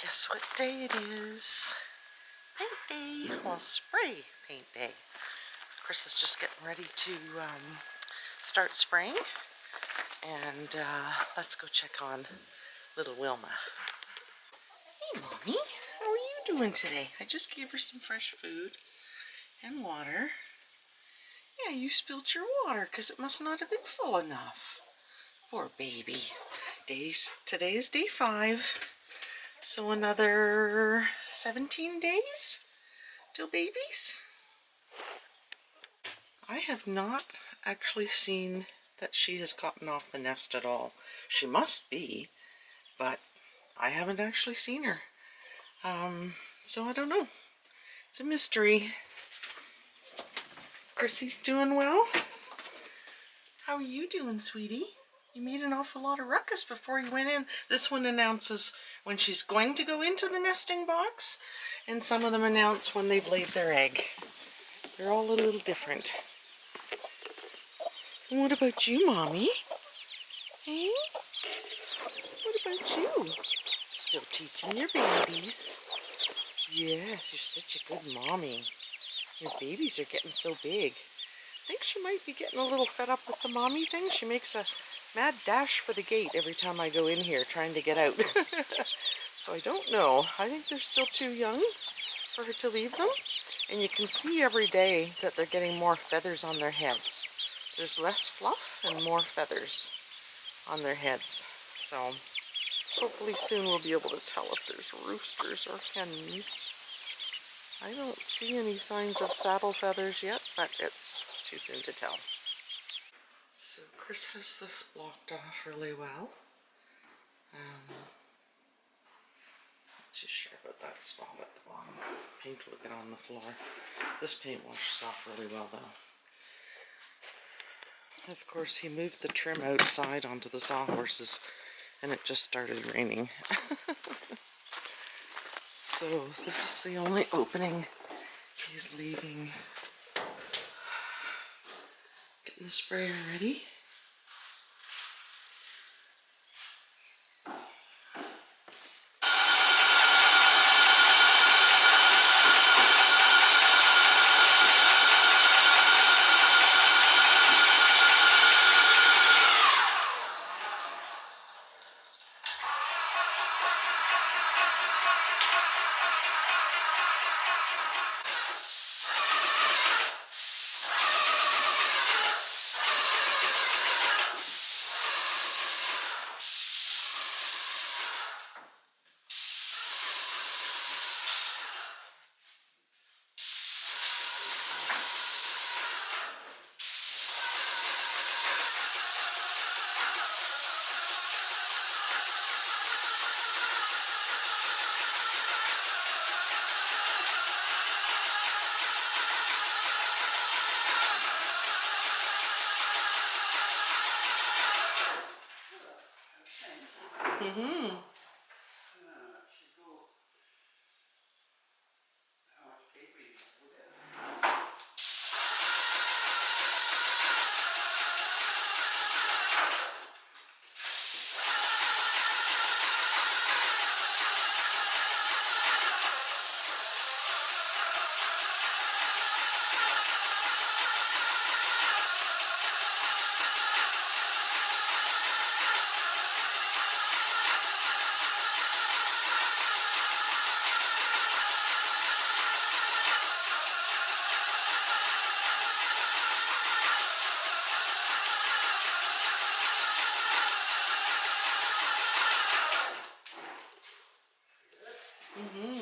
Guess what day it is? Paint day. Well, spray paint day. Chris is just getting ready to start spraying. And let's go check on little Wilma. Hey, Mommy. How are you doing today? I just gave her some fresh food and water. Yeah, you spilled your water because it must not have been full enough. Poor baby. Today is day 5. So another 17 days till babies. I have not actually seen that she has gotten off the nest at all. She must be, but I haven't actually seen her. So I don't know. It's a mystery. Chrissy's doing well. How are you doing, sweetie? You made an awful lot of ruckus before you went in. This one announces when she's going to go into the nesting box, and some of them announce when they've laid their egg. They're all a little different. And what about you, Mommy? Hey? What about you? Still teaching your babies? Yes, you're such a good mommy. Your babies are getting so big. I think she might be getting a little fed up with the mommy thing. She makes a mad dash for the gate every time I go in here trying to get out. So I don't know. I think they're still too young for her to leave them. And you can see every day that they're getting more feathers on their heads. There's less fluff and more feathers on their heads. So hopefully soon we'll be able to tell if there's roosters or hens. I don't see any signs of saddle feathers yet, but it's too soon to tell. So Chris has this blocked off really well. Not too sure about that spot at the bottom. The paint will get on the floor. This paint washes off really well though. Of course, he moved the trim outside onto the sawhorses and it just started raining. So this is the only opening he's leaving. Getting the sprayer ready. Mm-hmm. Mm-hmm.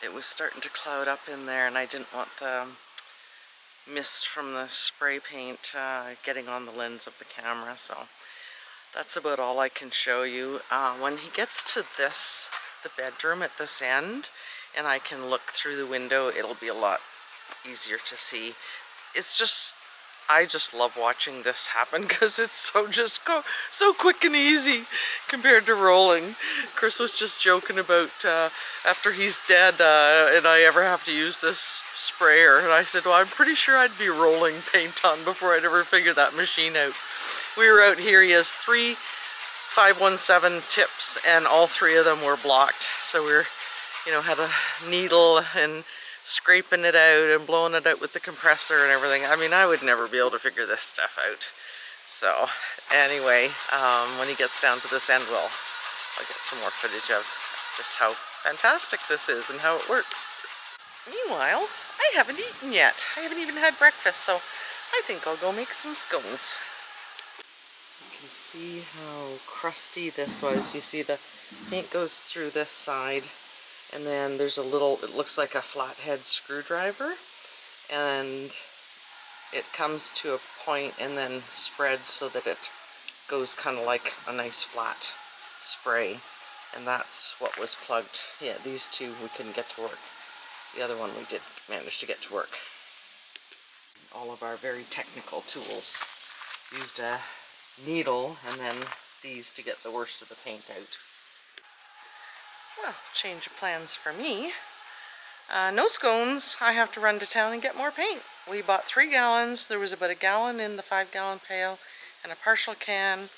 It was starting to cloud up in there and I didn't want the mist from the spray paint getting on the lens of the camera, so that's about all I can show you. When he gets to the bedroom at this end, and I can look through the window, it'll be a lot easier to see. It's just I just love watching this happen because it's so quick and easy compared to rolling. Chris was just joking about after he's dead and I ever have to use this sprayer, and I said, well, I'm pretty sure I'd be rolling paint on before I'd ever figure that machine out. We were out here, he has 3 517 tips and all 3 of them were blocked, so we were, you know, had a needle and scraping it out and blowing it out with the compressor and everything. I mean, I would never be able to figure this stuff out. So anyway, when he gets down to this end, I'll get some more footage of just how fantastic this is and how it works. Meanwhile, I haven't eaten yet. I haven't even had breakfast, so I think I'll go make some scones. You can see how crusty this was. You see the paint goes through this side, and then there's a little, it looks like a flathead screwdriver, and it comes to a point and then spreads so that it goes kind of like a nice flat spray. And that's what was plugged. Yeah, these 2 we couldn't get to work. The other one we did manage to get to work. All of our very technical tools. Used a needle and then these to get the worst of the paint out. Well, change of plans for me. No scones. I have to run to town and get more paint. We bought 3 gallons. There was about a gallon in the 5-gallon pail and a partial can,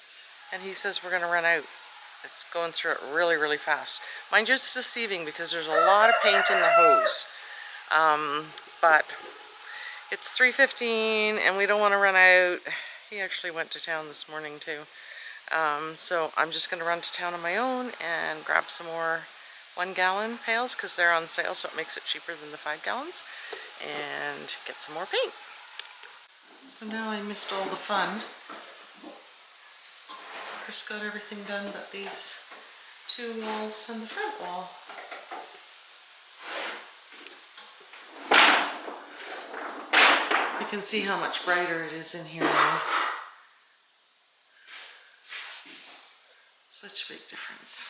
and he says we're going to run out. It's going through it really, really fast. Mind you, it's deceiving because there's a lot of paint in the hose. But it's 3:15 and we don't want to run out. He actually went to town this morning too. So I'm just going to run to town on my own and grab some more 1-gallon pails because they're on sale, so it makes it cheaper than the 5 gallons, and get some more paint. So now I missed all the fun. Chris got everything done but these 2 walls and the front wall. You can see how much brighter it is in here now. Such a big difference.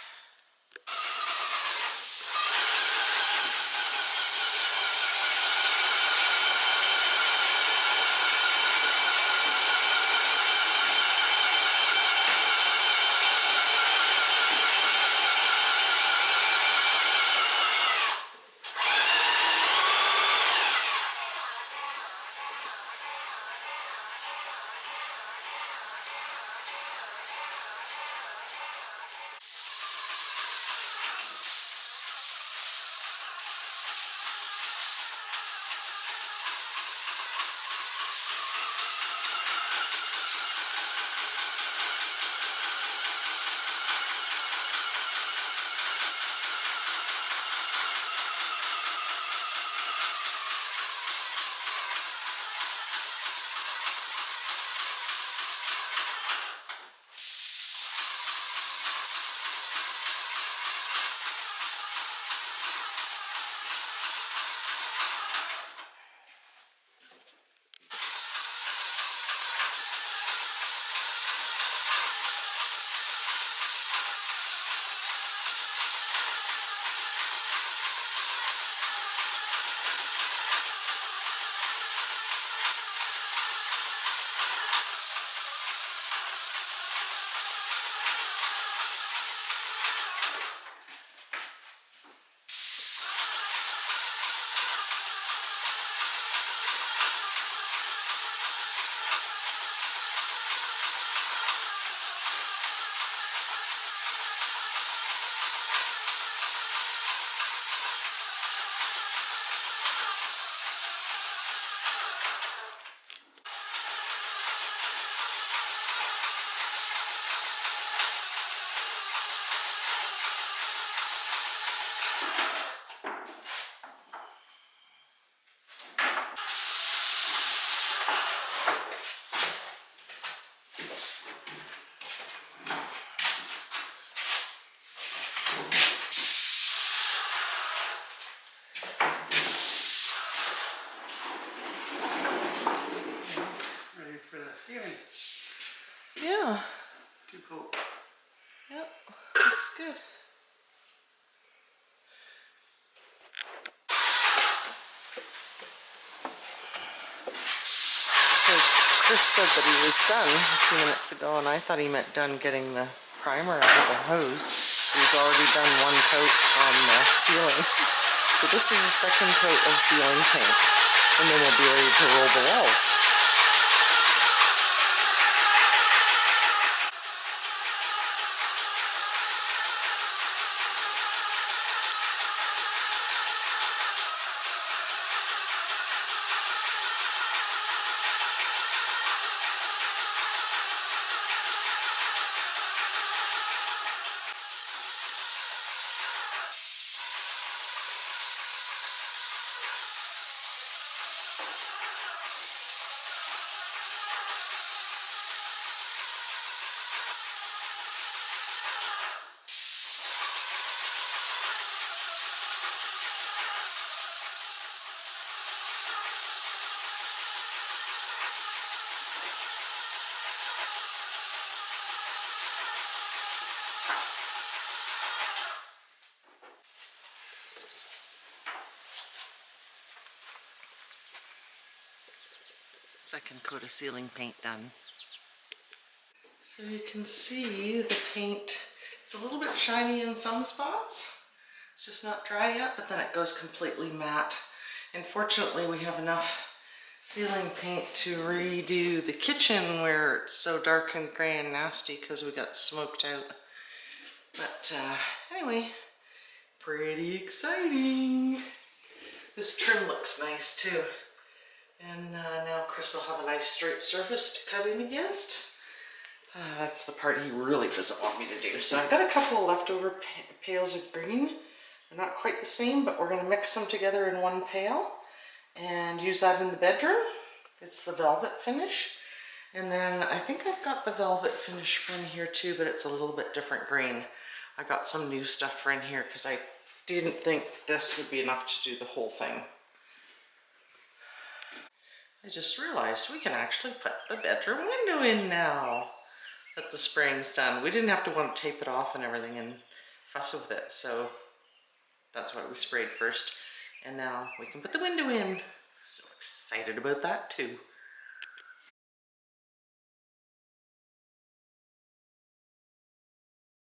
Yeah. 2 coats. Yep. Looks good. Chris said that he was done a few minutes ago, and I thought he meant done getting the primer out of the hose. He's already done one coat on the ceiling. So this is the second coat of ceiling paint, and then we'll be ready to roll the walls. Second coat of ceiling paint done. So you can see the paint, it's a little bit shiny in some spots. It's just not dry yet, but then it goes completely matte. And fortunately we have enough ceiling paint to redo the kitchen where it's so dark and gray and nasty because we got smoked out. But anyway, pretty exciting. This trim looks nice too. And now Chris will have a nice straight surface to cut in against. That's the part he really doesn't want me to do. So I've got a couple of leftover pails of green. They're not quite the same, but we're going to mix them together in one pail and use that in the bedroom. It's the velvet finish. And then I think I've got the velvet finish for in here too, but it's a little bit different green. I got some new stuff for in here because I didn't think this would be enough to do the whole thing. I just realized we can actually put the bedroom window in now that the spraying's done. We didn't have to want to tape it off and everything and fuss with it, so that's why we sprayed first. And now we can put the window in. So excited about that too.